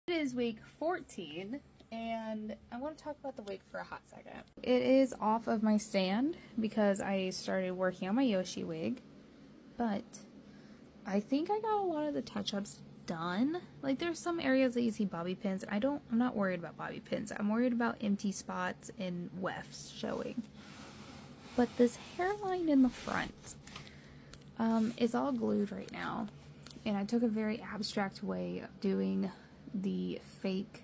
It is week 14, and I want to talk about the wig for a hot second. It is off of my stand because I started working on my Yoshi wig, but I think I got a lot of the touch-ups done. Like, there's some areas that you see bobby pins. I'm not worried about bobby pins. I'm worried about empty spots and wefts showing. But this hairline in the front is all glued right now, and I took a very abstract way of doing the fake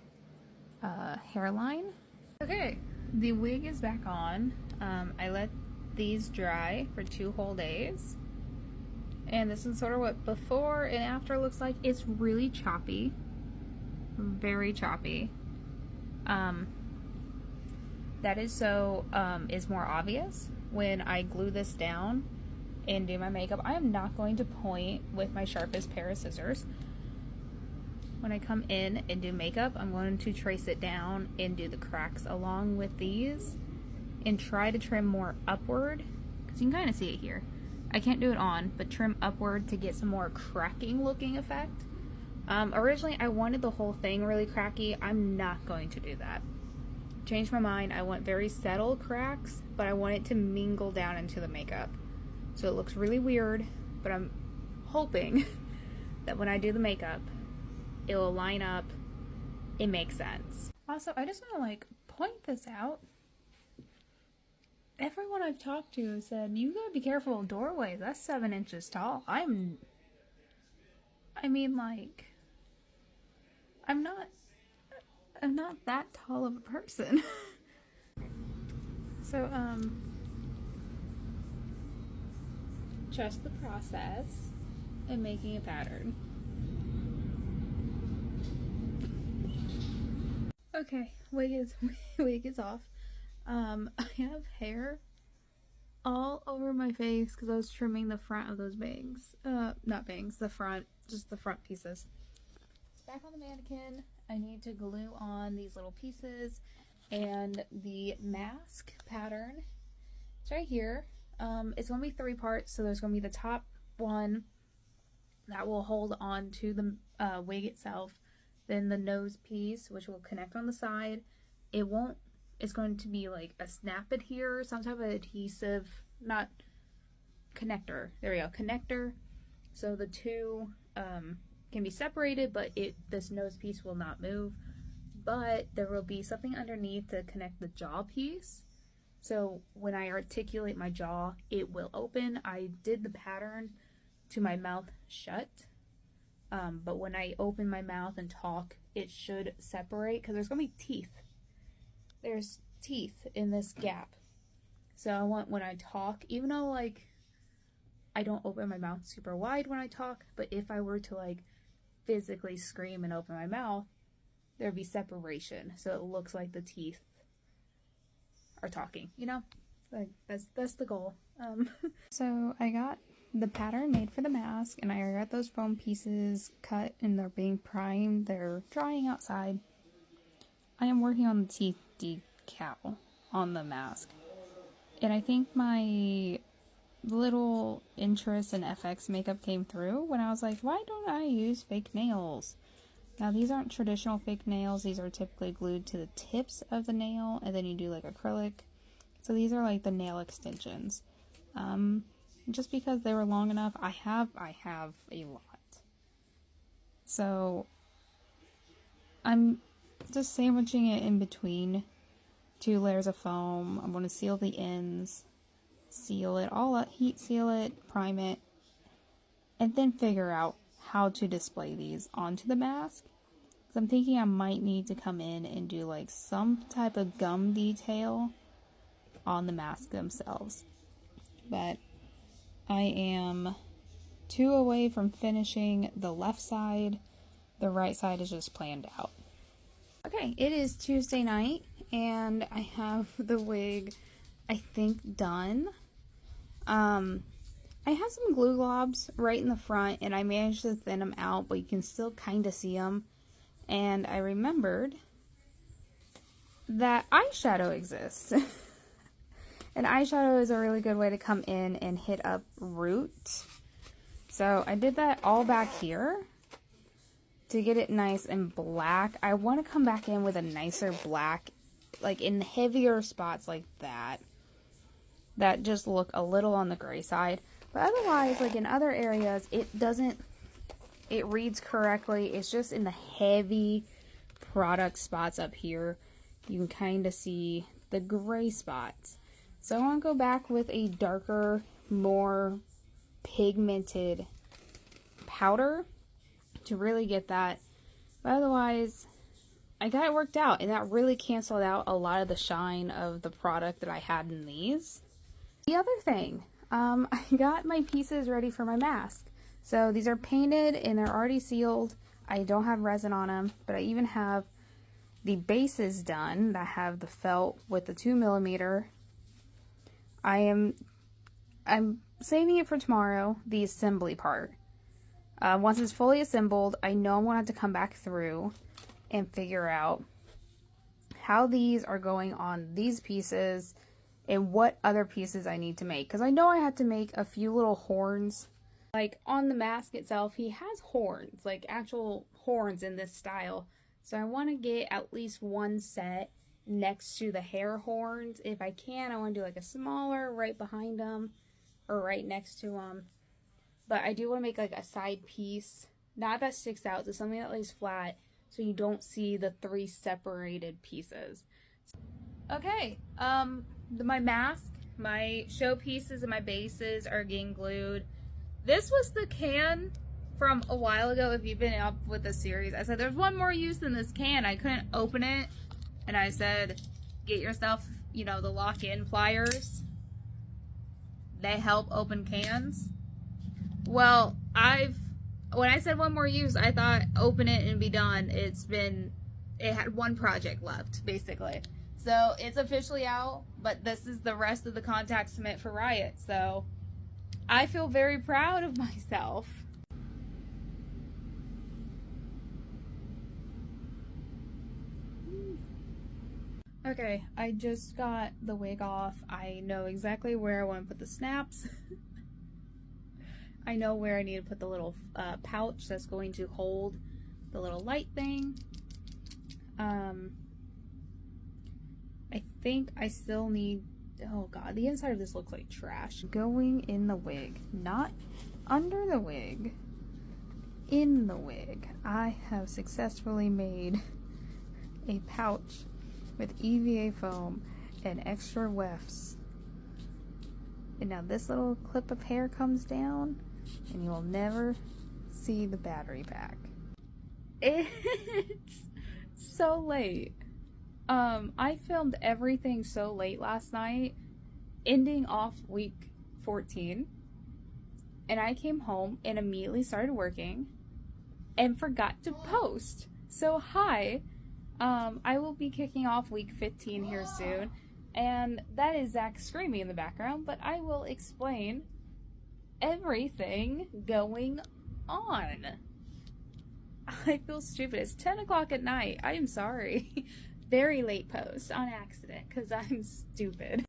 hairline. Okay, the wig is back on. I let these dry for 2 whole days, and this is sort of what before and after looks like. It's really choppy, very choppy. That is more obvious when I glue this down and do my makeup. I am not going to point with my sharpest pair of scissors. When I come in and do makeup, I'm going to trace it down and do the cracks along with these and try to trim more upward, because you can kind of see it here. I can't do it on, but trim upward to get some more cracking looking effect. Originally I wanted the whole thing really cracky. I'm not going to do that. Changed my mind. I want very subtle cracks, but I want it to mingle down into the makeup. So it looks really weird, but I'm hoping that when I do the makeup, it will line up, it makes sense. Also, I just want to point this out. Everyone I've talked to said, you gotta be careful of doorways. That's 7 inches tall. I'm not that tall of a person. So, trust the process in making a pattern. Okay, wig is off. I have hair all over my face because I was trimming the front of those bangs. Not bangs, the front, just the front pieces. It's back on the mannequin. I need to glue on these little pieces and the mask pattern. It's right here. It's going to be 3 parts, so there's going to be the top one that will hold on to the wig itself. Then the nose piece, which will connect on the side. It's going to be like a snap adhere, some type of adhesive, not connector. There we go, connector. So the two can be separated, but this nose piece will not move. But there will be something underneath to connect the jaw piece. So when I articulate my jaw, it will open. I did the pattern to my mouth shut. But when I open my mouth and talk, it should separate, because there's going to be teeth. There's teeth in this gap. So I want, when I talk, even though I don't open my mouth super wide when I talk, but if I were to physically scream and open my mouth, there'd be separation. So it looks like the teeth are talking, you know? That's the goal. So I got the pattern made for the mask, and I already got those foam pieces cut and they're being primed. They're drying outside. I am working on the teeth decal on the mask, and I think my little interest in FX makeup came through when I was like, why don't I use fake nails? Now, these aren't traditional fake nails. These are typically glued to the tips of the nail, and then you do acrylic. So these are the nail extensions. Just because they were long enough. I have a lot. So I'm just sandwiching it in between 2 layers of foam. I'm going to seal the ends, seal it all up, heat seal it, prime it, and then figure out how to display these onto the mask. So I'm thinking I might need to come in and do some type of gum detail on the mask themselves. But I am 2 away from finishing the left side. The right side is just planned out. Okay, it is Tuesday night, and I have the wig, I think, done. I have some glue globs right in the front, and I managed to thin them out, but you can still kind of see them. And I remembered that eyeshadow exists. And eyeshadow is a really good way to come in and hit up root. So I did that all back here. to get it nice and black, I want to come back in with a nicer black, like in heavier spots like that just look a little on the gray side. But otherwise, like in other areas, it reads correctly. It's just in the heavy product spots up here, you can kind of see the gray spots. So I want to go back with a darker, more pigmented powder to really get that. But otherwise, I got it worked out, and that really canceled out a lot of the shine of the product that I had in these. The other thing, I got my pieces ready for my mask. So these are painted and they're already sealed. I don't have resin on them, but I even have the bases done that have the felt with the 2mm. I'm saving it for tomorrow, the assembly part. Once it's fully assembled, I know I'm going to have to come back through and figure out how these are going on these pieces and what other pieces I need to make. Because I know I had to make a few little horns. Like on the mask itself, he has horns, like actual horns in this style. So I want to get at least one set next to the hair horns. If I can, I want to do like a smaller right behind them or right next to them. But I do want to make like a side piece, not that sticks out, so something that lays flat so you don't see the 3 separated pieces. Okay, my mask, my show pieces, and my bases are getting glued. This was the can from a while ago. If you've been up with the series, I said there's one more use in this can. I couldn't open it, and I said get yourself, you know, the lock-in pliers. They help open cans. Well, when I said one more use, I thought open it and be done. It had one project left, basically. So it's officially out, but this is the rest of the contact cement for Riot. So I feel very proud of myself. Okay, I just got the wig off. I know exactly where I want to put the snaps. I know where I need to put the little pouch that's going to hold the little light thing. I think I still need, oh god, the inside of this looks like trash. Going in the wig, not under the wig, in the wig. I have successfully made a pouch with EVA foam and extra wefts. And now this little clip of hair comes down and you will never see the battery pack. It's so late. I filmed everything so late last night, ending off week 14. And I came home and immediately started working and forgot to post. So hi, I will be kicking off week 15 here soon. And that is Zach screaming in the background, but I will explain everything going on. I feel stupid. It's 10 o'clock at night. I am sorry. Very late post on accident because I'm stupid.